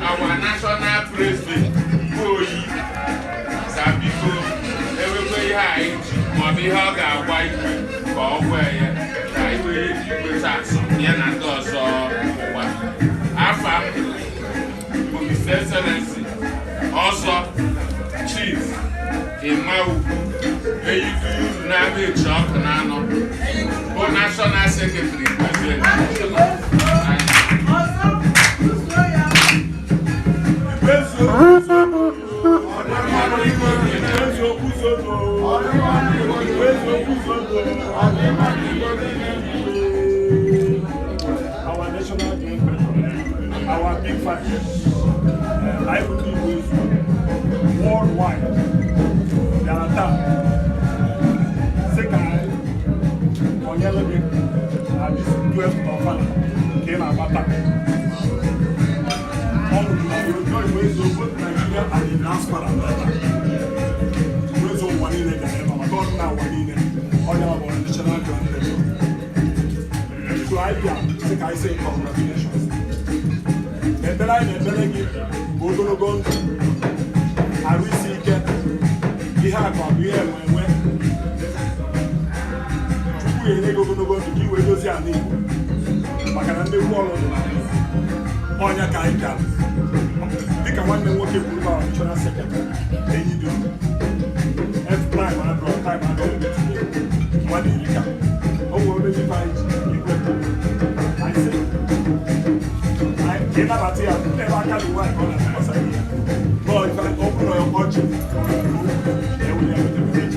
our national president Oyi Sabiko ewekwe ihe anyị ji maọbụ ihe ọ ga-agwa Igwe ka ọ gwa ya ka Igwe weta ya na ndị ọzọ ụwa afa bụ His Excellency ọzọ Chief Emmanuel Eyidu na-abịa echi ọkụ n'anọ bụ National Secretary President our national game, our big fight, I will be with worldwide. They are attacked. Second, on yellow day, this 12th of Offala came and attacked. All of you join with both Nigeria and the last part of that. With one in the game, I'm not now one in it. All our national game. So I say congratulations. And then I give Odonogon. I will see get the hack of the air when we go to give away those young people. Macaroni wall on your kind of. They can one day work in our national secretary. They need to. Every time I draw time, I don't get to one in the camp. Oh, we'll be fine. I say, I never see a never can do what God has said. But if I open your watch, they will have to reach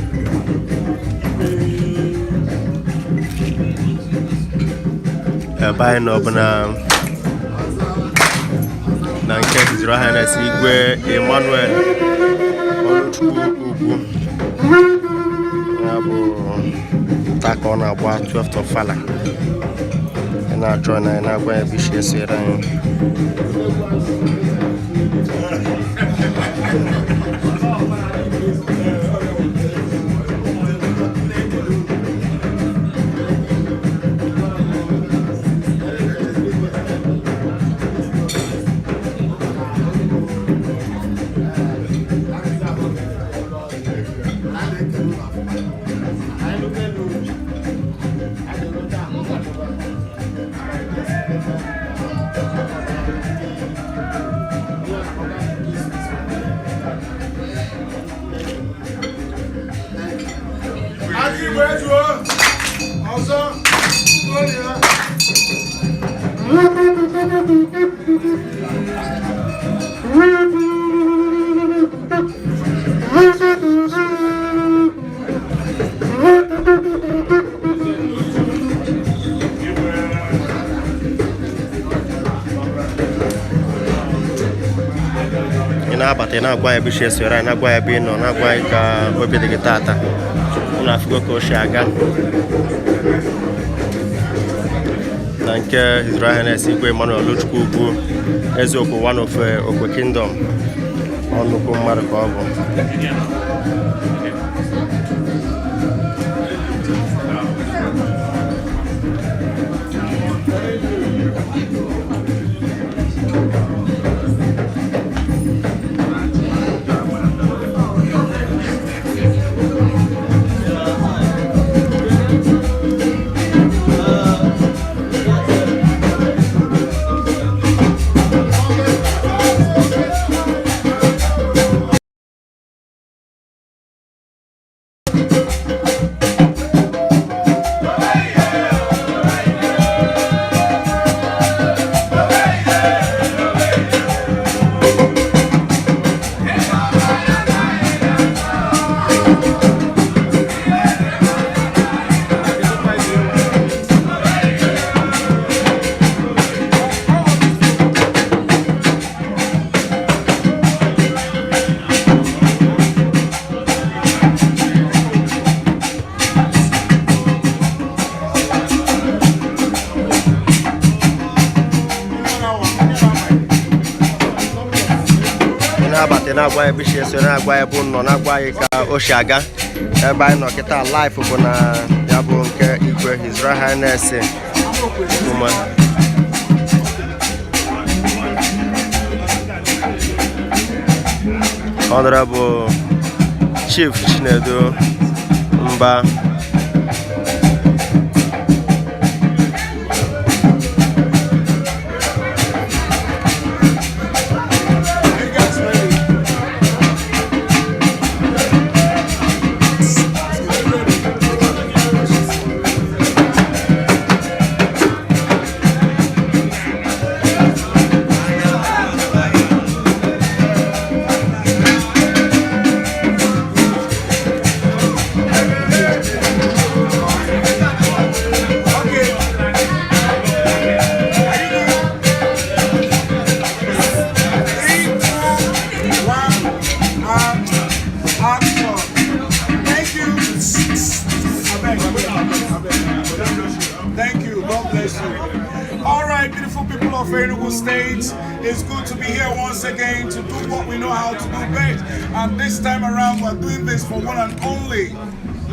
buying up na nke His Highness Igwe Emmanuel Ugwu ya bụ taka ọ na-agba 12th of Offala na-achọ na na-agwa ya bishi esere anyị ị na-agwa ya bishi esere na-agwa ya ebe ị nọ na-agwa ya ka obi dị gị tata na afụgo ka o si aga na nke His Highness Igwe Emmanuel Ugwu eziokwu one of Ogwe Kingdom ọnụkwu mmadụ ka ọ bụ na-agwa ya bishi esere na-agwa ya bụ nọ na-agwa ya ka o si aga ebe anyị nọ kịta life bụ na ya bụ nke Igwe His Highness Honorable Chief Chinedu Mba. Thank you. God bless you. All right, beautiful people of Enugu State. It's good to be here once again to do what we know how to do best. And this time around, we're doing this for one and only,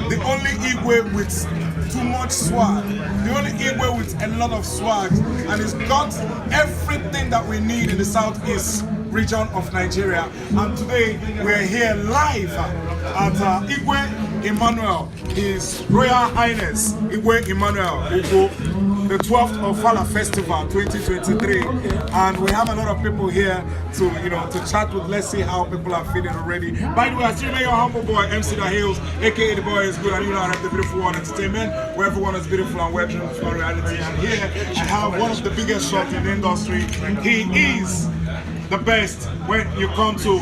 the only Igwe with too much swag, the only Igwe with a lot of swag, and it's got everything that we need in the southeast region of Nigeria. And today we're here live at Igwe Emmanuel, His Royal Highness Igwe Emmanuel, Ugwu, the 12th Offala Festival 2023, and we have a lot of people here to to chat with. Let's see how people are feeling already. By the way, I still remain your humble boy, MC The Hills, aka the boy is good, and I have the beautiful one entertainment, where everyone is beautiful and we're dreaming for reality. And here I have one of the biggest shots in the industry. He is the best when you come to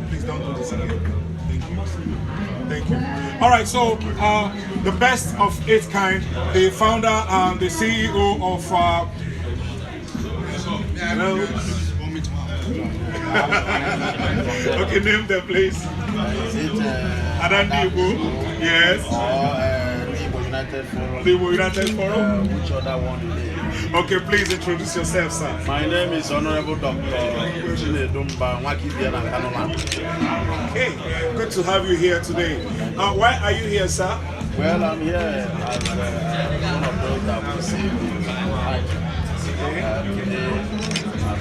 please don't do this again. Thank you. All right, so the best of its kind, the founder and the CEO of okay, name them please. Adandi Ugwu. Yes. The United Forum. Which other one is it? Okay, please introduce yourself, sir. My name is Honorable Dr. Chinedu Mba. Okay, good to have you here today. Why are you here, sir? Well, I'm here as one of those that will see the light. Today, I'm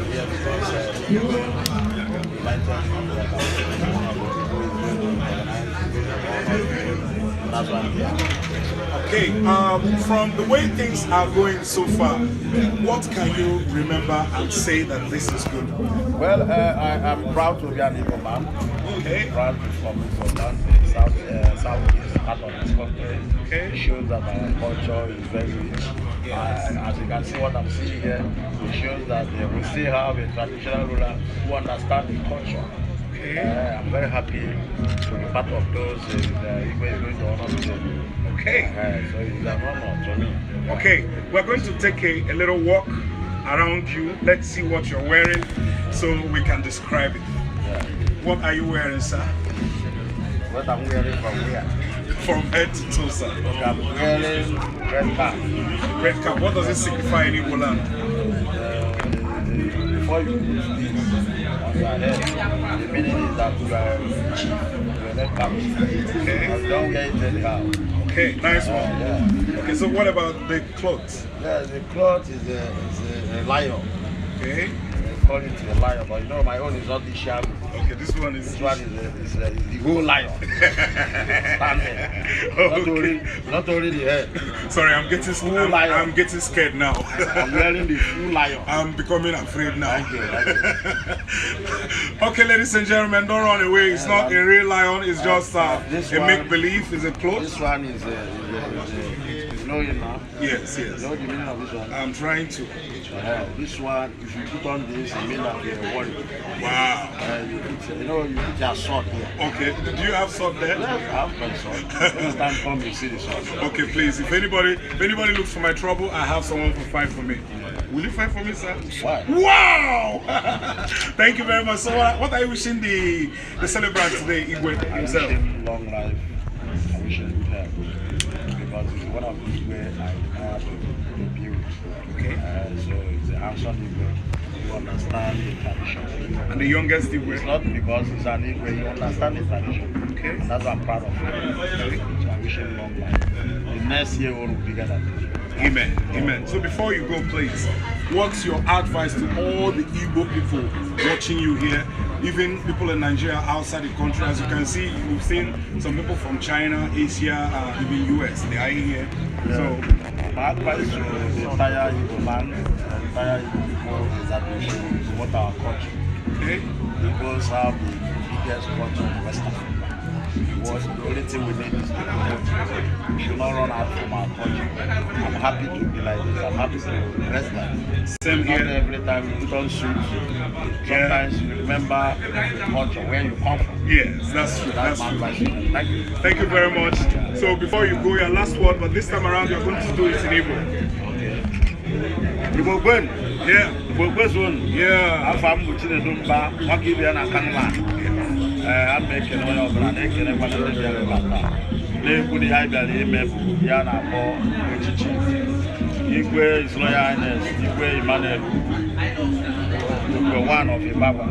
here because you invited me that that's why I'm here. Okay, from the way things are going so far, what can you remember and say that this is good? Well, I'm proud to be an Igbo man. Okay. Proud to come from the southeast part of this country. Okay. It shows that our culture is very rich. As you can see what I'm seeing here, it shows that we still have a traditional ruler who understands the culture. Okay. I'm very happy to be part of those Igwe is going to honor today. Okay. So it's an honor to me. Okay, we're going to take a little walk around you. Let's see what you're wearing so we can describe it. Yeah. What are you wearing, sir? What I'm wearing from here? From head to toe, sir. Okay, I'm wearing red cap. Red cap, what does it signify in Igbo land? Before you put this on your head, the meaning is that you are chief, you're red cap. Okay. Don't wear it anyhow. Okay, nice one. Yeah. Okay, so what about the clothes? Yeah, the cloth is a lion. Okay. They call it a lion, but you know my own is not the sharp. Okay, this one is... This one is the whole lion. Okay. Not only the head. Sorry, I'm getting scared now. I'm wearing the full lion. I'm becoming afraid now. Thank you. Okay, ladies and gentlemen, don't run away. It's not a real lion. It's just a make-believe. It's a cloth. This one is knowing now. Yes, yes. You know the meaning of this one? I'm trying to. This one, if you put on this, it means that you're worried. Wow. You put your sword here. Okay. Do you have sword there? Yes, I have my sword. Next time come, you see the sword. Okay, please. If anybody looks for my trouble, I have someone to fight for me. Will you fight for me, sir? Why? Wow! Thank you very much. So, what are you wishing the celebrant today, Igwe himself? I wish him long life. I wish him good health. Because it's one of the way I have to build. Okay. So it's a handsome Igwe. You understand the tradition. And the youngest It's Igwe? not because he's an Igwe, you understand the tradition. Okay. That's what I'm proud of him. So I wish him long life. The next year will be bigger than this. Amen. Amen. So before you go, please, what's your advice to all the Igbo people watching you here, even people in Nigeria outside the country? As you can see, we've seen some people from China, Asia, even US. They are here. Yeah. So my advice to the entire Igbo man, the entire Igbo people is that we should promote our culture. okay. Igbos have the biggest culture in West Africa. What the only thing we need is to promote. We should not run out from our culture. I'm happy to be like this. I'm happy to dress like this. Same Not here. every time you put on suits. Sometimes you remember the culture, where you come from. Yes, that's true. That's That's my true. advice. Thank you. Thank you very much. So before you go, your last word, but this time around you're going to do it in Igbo. Igbo Gwen. Yeah. Igbo Gwezone. Yeah. Afam Muchinedumba, Wakibian and Kanman. I'm making one of the naked and one of the other. They put the high belly, Yana or Chichi. Igwe is Royal Highness, Igwe Emmanuel. Igwe one of Ibagwa.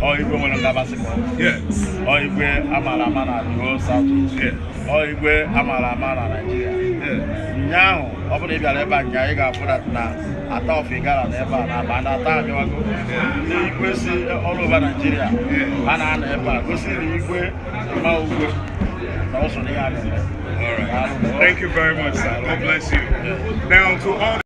Or Igwe one of Tabasco. Yes. Or Igwe Amalamana, the whole South. Yeah. Or Igwe Amalamana, Nigeria. Yeah. Now, open the Galeba, Jaiga for that now. I thought Figara never, and I thought you were going to all over Nigeria. Banana Eba, go see the Igwe, Maugwe, and also the other. All right. Thank you very much, sir. God bless you. Now, to all